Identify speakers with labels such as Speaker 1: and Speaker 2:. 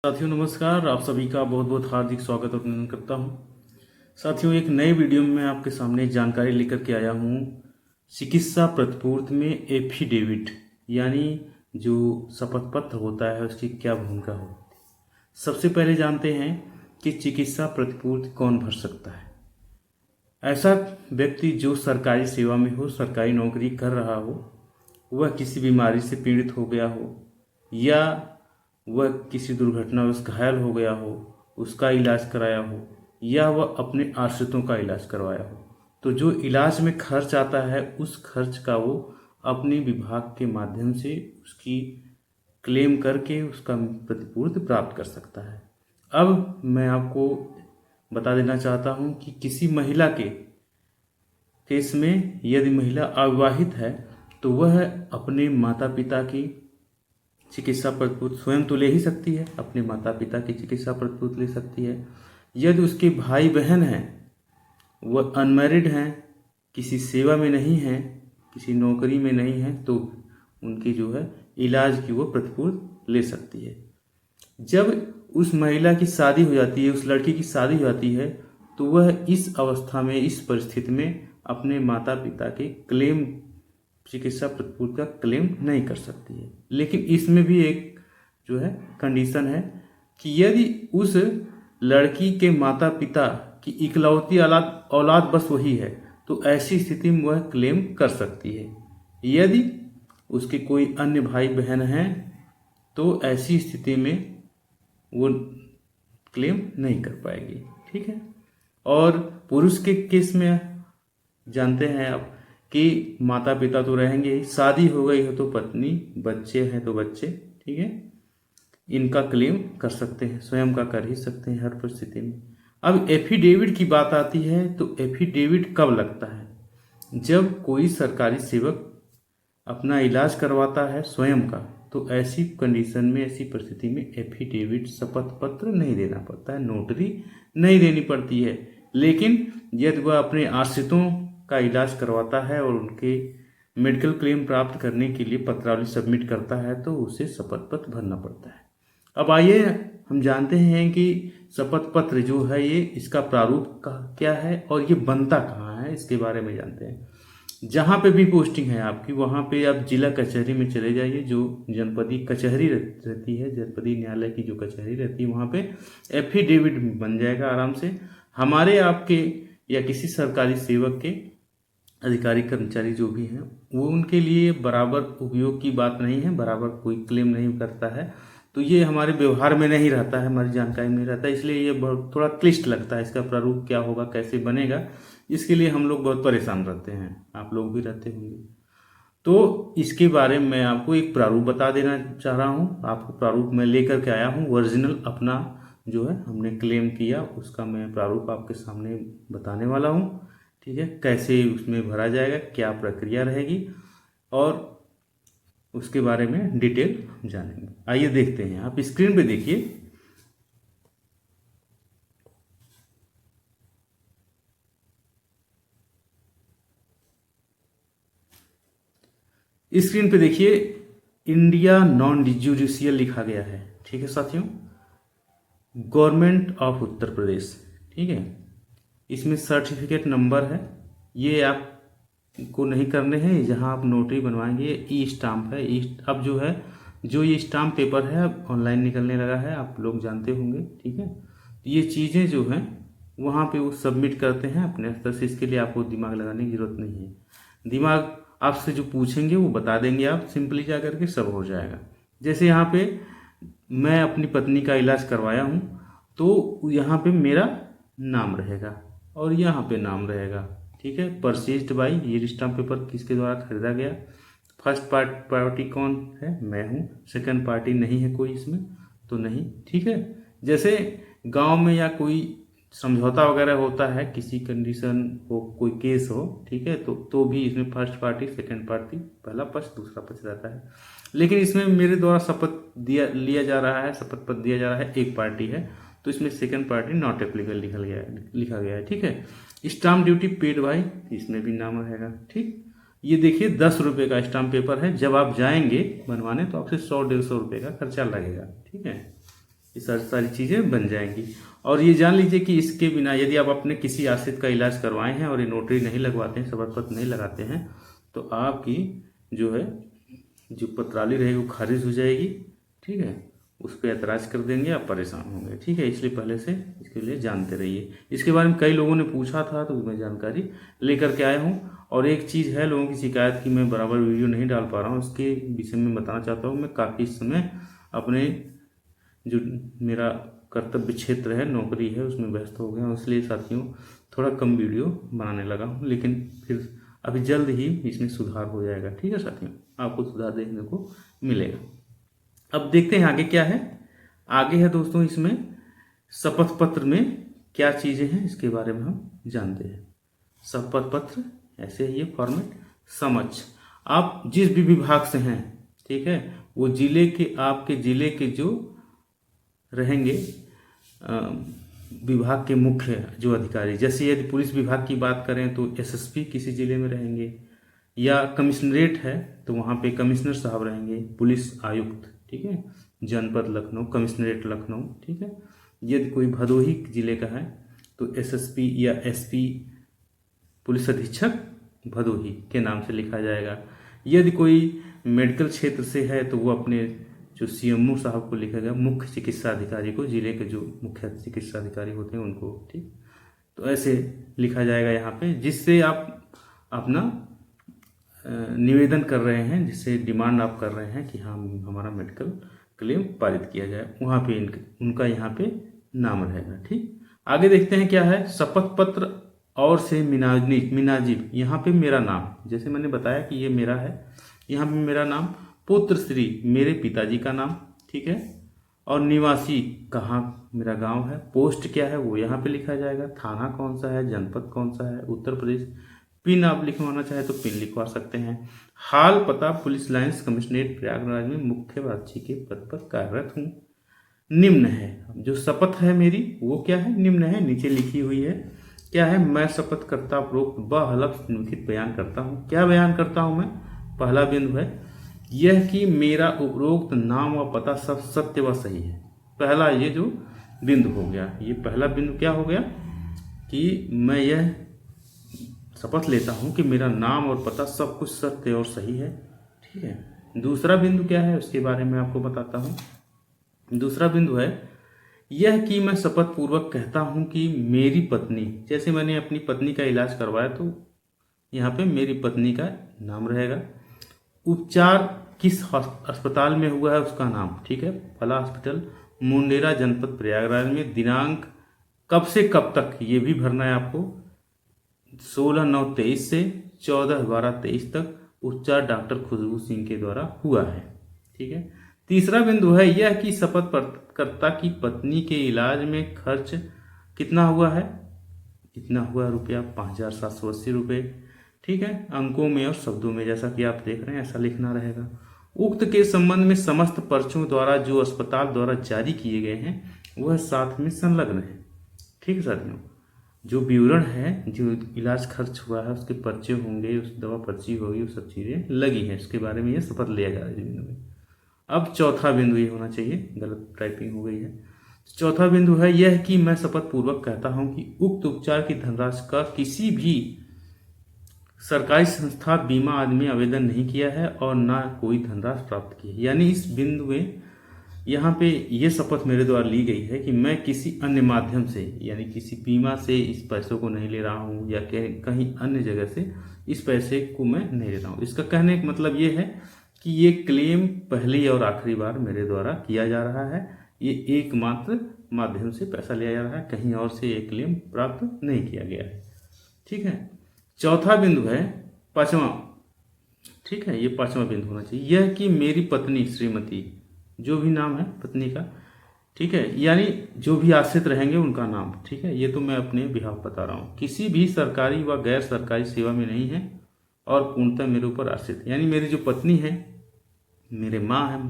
Speaker 1: साथियों नमस्कार। आप सभी का बहुत बहुत हार्दिक स्वागत और अभिनंदन करता हूं। साथियों एक नए वीडियो में आपके सामने जानकारी लेकर के आया हूं। चिकित्सा प्रतिपूर्ति में एफिडेविट यानी जो शपथ पत्र होता है उसकी क्या भूमिका होती है। सबसे पहले जानते हैं कि चिकित्सा प्रतिपूर्ति कौन भर सकता है। ऐसा व्यक्ति जो सरकारी सेवा में हो, सरकारी नौकरी कर रहा हो, वह किसी बीमारी से पीड़ित हो गया हो या वह किसी दुर्घटनावश घायल हो गया हो, उसका इलाज कराया हो या वह अपने आश्रितों का इलाज करवाया हो, तो जो इलाज में खर्च आता है उस खर्च का वो अपने विभाग के माध्यम से उसकी क्लेम करके उसका प्रतिपूर्ति प्राप्त कर सकता है। अब मैं आपको बता देना चाहता हूं कि किसी महिला के केस में यदि महिला अविवाहित है तो वह अपने माता पिता की चिकित्सा प्रतिपूर्ति स्वयं तो ले ही सकती है, अपने माता पिता की चिकित्सा प्रतिपूर्ति ले सकती है। यदि उसके भाई बहन हैं, वह अनमैरिड हैं, किसी सेवा में नहीं हैं, किसी नौकरी में नहीं हैं, तो उनकी जो है इलाज की वो प्रतिपूर्ति ले सकती है। जब उस महिला की शादी हो जाती है, उस लड़की की शादी हो जाती है, तो वह इस अवस्था में, इस परिस्थिति में अपने माता पिता के क्लेम, चिकित्सा प्रतिपूर्ति का क्लेम नहीं कर सकती है। लेकिन इसमें भी एक जो है कंडीशन है कि यदि उस लड़की के माता पिता की इकलौती औलाद बस वही है, तो ऐसी स्थिति में वह क्लेम कर सकती है। यदि उसके कोई अन्य भाई बहन हैं तो ऐसी स्थिति में वो क्लेम नहीं कर पाएगी। ठीक है। और पुरुष के केस में जानते हैं आप कि माता पिता तो रहेंगे ही, शादी हो गई हो तो पत्नी, बच्चे हैं तो बच्चे, ठीक है, इनका क्लेम कर सकते हैं, स्वयं का कर ही सकते हैं हर परिस्थिति में। अब एफिडेविट की बात आती है तो एफिडेविट कब लगता है? जब कोई सरकारी सेवक अपना इलाज करवाता है स्वयं का, तो ऐसी कंडीशन में, ऐसी परिस्थिति में एफिडेविट शपथ पत्र नहीं देना पड़ता है, नोटरी नहीं देनी पड़ती है। लेकिन यदि वह अपने आश्रितों का इलाज करवाता है और उनके मेडिकल क्लेम प्राप्त करने के लिए पत्रावली सबमिट करता है तो उसे शपथ पत्र भरना पड़ता है। अब आइए हम जानते हैं कि शपथ पत्र जो है ये, इसका प्रारूप क्या है और ये बनता कहाँ है, इसके बारे में जानते हैं। जहाँ पे भी पोस्टिंग है आपकी, वहाँ पे आप जिला कचहरी में चले जाइए। जो जनपदी कचहरी रहती है, जनपदी न्यायालय की जो कचहरी रहती है, वहाँ पे एफिडेविट बन जाएगा आराम से। हमारे आपके या किसी सरकारी सेवक के अधिकारी कर्मचारी जो भी हैं, वो उनके लिए बराबर उपयोग की बात नहीं है, बराबर कोई क्लेम नहीं करता है, तो ये हमारे व्यवहार में नहीं रहता है, हमारी जानकारी में नहीं रहता है, इसलिए ये बहुत थोड़ा क्लिष्ट लगता है। इसका प्रारूप क्या होगा, कैसे बनेगा, इसके लिए हम लोग बहुत परेशान रहते हैं, आप लोग भी रहते होंगे। तो इसके बारे में मैं आपको एक प्रारूप बता देना चाह रहा हूँ। आपको प्रारूप मैं लेकर के आया हूँ, ओरिजिनल अपना जो है हमने क्लेम किया उसका मैं प्रारूप आपके सामने बताने वाला हूँ। ठीक है, कैसे उसमें भरा जाएगा, क्या प्रक्रिया रहेगी और उसके बारे में डिटेल जानेंगे। आइए देखते हैं, आप स्क्रीन पे देखिए। स्क्रीन पे देखिए, इंडिया नॉन जुडिशियल लिखा गया है। ठीक है साथियों, गवर्नमेंट ऑफ उत्तर प्रदेश। ठीक है, इसमें सर्टिफिकेट नंबर है, ये आपको नहीं करने हैं। जहां आप नोटरी बनवाएंगे ई स्टाम्प है। अब जो है, जो ये स्टाम्प पेपर है अब ऑनलाइन निकलने लगा है, आप लोग जानते होंगे। ठीक है, तो ये चीज़ें जो हैं वहाँ पे वो सबमिट करते हैं अपने स्तर से। इसके लिए आपको दिमाग लगाने की जरूरत नहीं है। दिमाग आपसे जो पूछेंगे वो बता देंगे, आप सिंपली जा करके सब हो जाएगा। जैसे यहाँ पे मैं अपनी पत्नी का इलाज करवाया हूँ, तो यहाँ पे मेरा नाम रहेगा और यहाँ पे नाम रहेगा। ठीक है, परचेज्ड बाई, ये स्टाम्प पेपर किसके द्वारा खरीदा गया। फर्स्ट पार्टी कौन है, मैं हूँ। सेकंड पार्टी नहीं है कोई इसमें, तो नहीं। ठीक है, जैसे गांव में या कोई समझौता वगैरह होता है, किसी कंडीशन हो, कोई केस हो, ठीक है, तो भी इसमें फर्स्ट पार्टी, सेकंड पार्टी, पहला पक्ष, दूसरा पक्ष रहता है। लेकिन इसमें मेरे द्वारा शपथ लिया जा रहा है, शपथ पत्र दिया जा रहा है, एक पार्टी है, तो इसमें सेकंड पार्टी नॉट एप्लीकेबल लिखा गया है। ठीक है, स्टाम्प ड्यूटी पेड बाई, इसमें भी नाम रहेगा। ठीक, ये देखिए 10 रुपये का स्टाम्प पेपर है। जब आप जाएंगे बनवाने तो आपसे 100-150 रुपये का खर्चा लगेगा। ठीक है, ये सारी चीज़ें बन जाएंगी। और ये जान लीजिए कि इसके बिना यदि आप अपने किसी आश्रित का इलाज करवाए हैं और ये नोटरी नहीं लगवाते हैं, शपथ पत्र नहीं लगाते हैं, तो आपकी जो है जो पत्रावली रहेगी वो खारिज हो जाएगी। ठीक है, उस पर ऐतराज़ कर देंगे, आप परेशान होंगे। ठीक है, इसलिए पहले से इसके लिए जानते रहिए। इसके बारे में कई लोगों ने पूछा था तो मैं जानकारी लेकर के आया हूँ। और एक चीज़ है, लोगों की शिकायत की मैं बराबर वीडियो नहीं डाल पा रहा हूँ, उसके विषय में बताना चाहता हूँ। मैं काफ़ी समय अपने जो मेरा कर्तव्य क्षेत्र है, नौकरी है, उसमें व्यस्त हो गया, इसलिए साथियों थोड़ा कम वीडियो बनाने लगा हूँ। लेकिन फिर अभी जल्द ही इसमें सुधार हो जाएगा। ठीक है साथियों, आपको सुधार देखने को मिलेगा। अब देखते हैं आगे क्या है। आगे है दोस्तों इसमें शपथ पत्र में क्या चीज़ें हैं, इसके बारे में हम जानते हैं। शपथ पत्र ऐसे है ये फॉर्मेट। समझ, आप जिस भी विभाग से हैं, ठीक है, वो जिले के, आपके जिले के जो रहेंगे विभाग के मुख्य जो अधिकारी, जैसे यदि पुलिस विभाग की बात करें तो एसएसपी किसी जिले में रहेंगे, या कमिश्नरेट है तो वहाँ पे कमिश्नर साहब रहेंगे, पुलिस आयुक्त, ठीक है, जनपद लखनऊ, कमिश्नरेट लखनऊ। ठीक है, यदि कोई भदोही जिले का है तो एसएसपी या एसपी, पुलिस अधीक्षक भदोही के नाम से लिखा जाएगा। यदि कोई मेडिकल क्षेत्र से है तो वो अपने जो सीएमओ साहब को लिखेगा, मुख्य चिकित्सा अधिकारी को, जिले के जो मुख्य चिकित्सा अधिकारी होते हैं उनको। ठीक, तो ऐसे लिखा जाएगा यहाँ पे, जिससे आप अपना निवेदन कर रहे हैं, जिससे डिमांड आप कर रहे हैं कि हाँ हमारा मेडिकल क्लेम पारित किया जाए, वहाँ पे उनका यहाँ पे नाम रहेगा। ठीक, आगे देखते हैं क्या है। शपथ पत्र और से मिनाजिब, यहाँ पे मेरा नाम, जैसे मैंने बताया कि ये मेरा है, यहाँ पे मेरा नाम, पुत्र श्री मेरे पिताजी का नाम, ठीक है, और निवासी कहाँ मेरा गांव है, पोस्ट क्या है वो यहाँ पे लिखा जाएगा, थाना कौन सा है, जनपद कौन सा है, उत्तर प्रदेश, पिन आप लिखवाना चाहे तो पिन लिखवा सकते हैं, हाल पता पुलिस लाइन्स कमिश्नरेट प्रयागराज में मुख्य वाची के पद पर कार्यरत हूँ। निम्न है, जो शपथ है मेरी वो क्या है, निम्न है, नीचे लिखी हुई है क्या है, मैं शपथ करता उपरोक्त बहलफ निम्नलिखित बयान करता हूँ। क्या बयान करता हूँ मैं, पहला बिंदु है यह कि मेरा उपरोक्त नाम व पता सब सत्य व सही है। पहला ये जो बिंदु हो गया, ये पहला बिंदु क्या हो गया कि मैं यह शपथ लेता हूं कि मेरा नाम और पता सब कुछ सत्य और सही है। ठीक है, दूसरा बिंदु क्या है उसके बारे में आपको बताता हूं। दूसरा बिंदु है यह कि मैं शपथ पूर्वक कहता हूं कि मेरी पत्नी, जैसे मैंने अपनी पत्नी का इलाज करवाया तो यहाँ पे मेरी पत्नी का नाम रहेगा, उपचार किस अस्पताल में हुआ है उसका नाम, ठीक है, फला हॉस्पिटल, मुंडेरा, जनपद प्रयागराज में, दिनांक कब से कब तक ये भी भरना है आपको, 16/9/23 से 14/12/23 तक उपचार डॉक्टर खुशबू सिंह के द्वारा हुआ है। ठीक है, तीसरा बिंदु है यह कि शपथकर्ता की पत्नी के इलाज में खर्च कितना हुआ है, कितना हुआ रुपया, 5,780 रुपये। ठीक है, अंकों में और शब्दों में जैसा कि आप देख रहे हैं ऐसा लिखना रहेगा। उक्त के संबंध में समस्त पर्चों द्वारा जो अस्पताल द्वारा जारी किए गए हैं वह साथ में संलग्न है। ठीक है साथियों, जो विवरण है, जो इलाज खर्च हुआ है उसके पर्चे होंगे, उस दवा पर्ची होगी, वो सब चीज़ें लगी हैं, इसके बारे में ये शपथ लिया जा रहा है इस बिंदु में। अब चौथा बिंदु ये होना चाहिए, गलत टाइपिंग हो गई है। चौथा बिंदु है यह कि मैं शपथ पूर्वक कहता हूं कि उक्त उपचार की धनराशि का किसी भी सरकारी संस्था, बीमा आदि में आवेदन नहीं किया है और ना कोई धनराशि प्राप्त की है। यानी इस बिंदु में यहाँ पे ये शपथ मेरे द्वारा ली गई है कि मैं किसी अन्य माध्यम से, यानी किसी बीमा से इस पैसों को नहीं ले रहा हूँ या कहीं अन्य जगह से इस पैसे को मैं नहीं ले रहा हूँ। इसका कहने का मतलब ये है कि ये क्लेम पहली और आखिरी बार मेरे द्वारा किया जा रहा है, ये एकमात्र माध्यम से पैसा लिया जा रहा है, कहीं और से ये क्लेम प्राप्त नहीं किया गया है। ठीक है, चौथा बिंदु है पांचवा, ठीक है, ये पांचवा बिंदु होना चाहिए, यह कि मेरी पत्नी श्रीमती, जो भी नाम है पत्नी का, ठीक है, यानी जो भी आश्रित रहेंगे उनका नाम, ठीक है, ये तो मैं अपने बिहाफ बता रहा हूँ, किसी भी सरकारी व गैर सरकारी सेवा में नहीं है और पूर्णतः मेरे ऊपर आश्रित, यानी मेरी जो पत्नी है, मेरे माँ है,